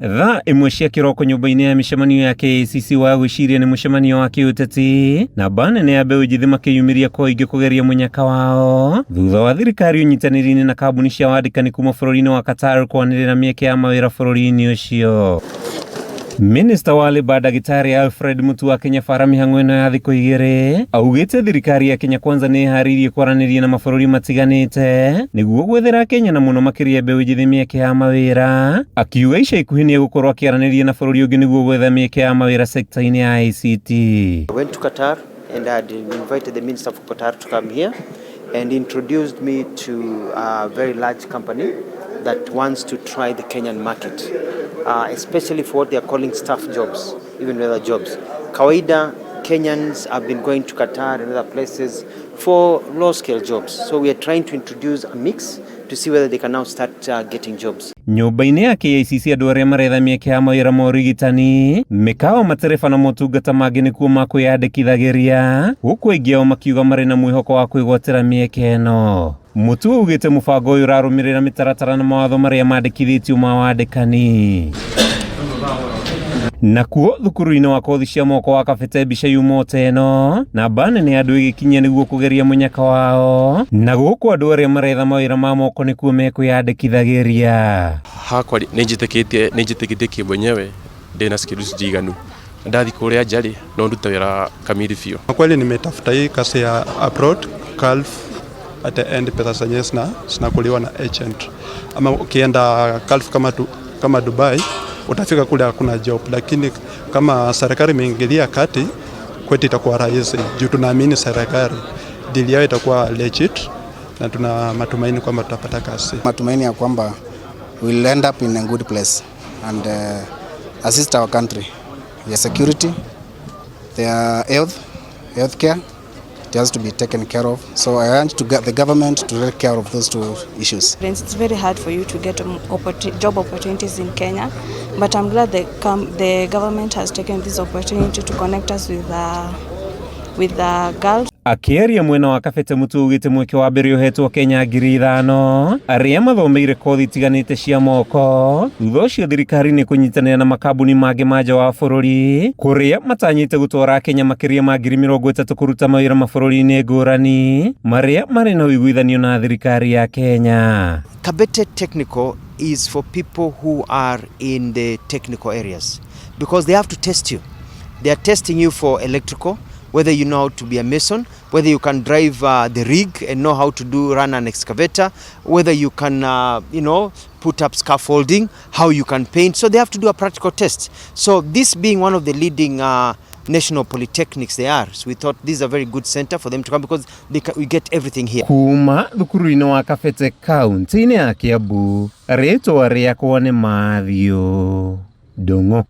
Tha imwe cia kiroko nyumba-ini ya micemanio ya KICC wa gwiciria ni mucemanio wa kiuteti na banene ya mbeũ njithi makiyumiria kwa ingi kugeria munyaka wao thutha wa thirikari unyitaniri-ini na kambuni cia wandikani kuma bũrũri-inĩ wa Qatar kwanĩrĩra mieke ya mawĩra bũrũri-inĩ ũcio. Minister wa Labour Dagitari Alfred Mutua Kenya fara mihango ino ya thikũ igĩrĩ augĩte thirikari ya Kenya kwanza nĩ harĩirie kwaranĩria na mabũrũri matiganĩte nĩguo gwethera Kenya na muno makĩria mbeũ njithi mieke ya mawĩra, akiuga ica ikuhĩ nĩ egũkorwo akĩaranĩria na bũrũri ũngĩ nĩguo gwetha mieke ya mawĩra sekta-inĩ ya ICT. I went to Qatar and I had invited the Minister of Qatar to come here and introduced me to a very large company that wants to try the Kenyan market, especially for what they are calling staff jobs, even other jobs. Kawaida, Kenyans have been going to Qatar and other places for low-scale jobs. So we are trying to introduce a mix to see whether they can now start getting jobs. Nyumba-ini ya KICC andu aria maretha mieke ya mawira ma urigitani, mikawa matereba na motungata mangi nikuo ma kwiyandikithagiria, guku aingi ao makiuga mari na mwihoko wa kwigwatira mieke ino. Mutua ugite mubango uyu urarumirira mitaratara na mawatho maria mandikithitio ma wandikani. Nakuo thukuru-ini wa kothi cia moko wa KABETE mbica yumĩte ĩno na banene ya andũ ĩgĩkinyia nĩguo kugeria munyaka wao na gũkũ andũ arĩa maretha mawĩra ma moko nĩkuo mekwĩyandĩkithagĩria. Hakwa nĩnjĩtĩkĩtie mwenyewe ndĩna skills njiganu, ndathi kũrĩa njarĩ no ndute wĩra kamili biũ. Kweli nimetafuta hii kazi ya abroad Gulf at the end pesa zenyewe zinakuliwa na agent, ama ukienda Gulf kama Dubai utafika kule hakuna job, lakini kama serikali imeingilia kati kwetu itakuwa rahisi juu tunaamini serikali deal yao itakuwa legit na tuna matumaini kwamba tutapata kazi. Matumaini ya kwamba we'll end up in a good place and assist our country. Their security, their healthcare, it has to be taken care of. So I want to get the government to take care of those two issues. It's very hard for you to get job opportunities in Kenya, but I'm glad the government has taken this opportunity to connect us with the girls. Akĩaria mwena wa KABETE Mutua ugĩte mweke wa mbere ũhetwo Kenya 5,000 arĩa mathomeire kothi itiganĩte cia moko. Thutha ũcio thirikari nĩ kũnyitanĩra na makambuni mangĩ ma nja wa bũrũri kũrĩa matanyĩte gũtwara Kenya makĩria ma 30,000 kũruta mawĩra mabũrũri-inĩ ngũrani marĩa marĩ na ũiguithanio na thirikari ya Kenya. KABETE Technical is for people who are in the technical areas because they have to test you. They are testing you for electrical, whether you know how to be a mason, whether you can drive the rig and know how to run an excavator, whether you can, put up scaffolding, how you can paint. So they have to do a practical test. So this being one of the leading national polytechnics they are, so we thought this is a very good center for them to come because we get everything here. Kuma thukuru-ini wa KABETE kaunti-ini ya KIAMBU, rĩtwa rĩakwa nĩ Mathio Ndung'u.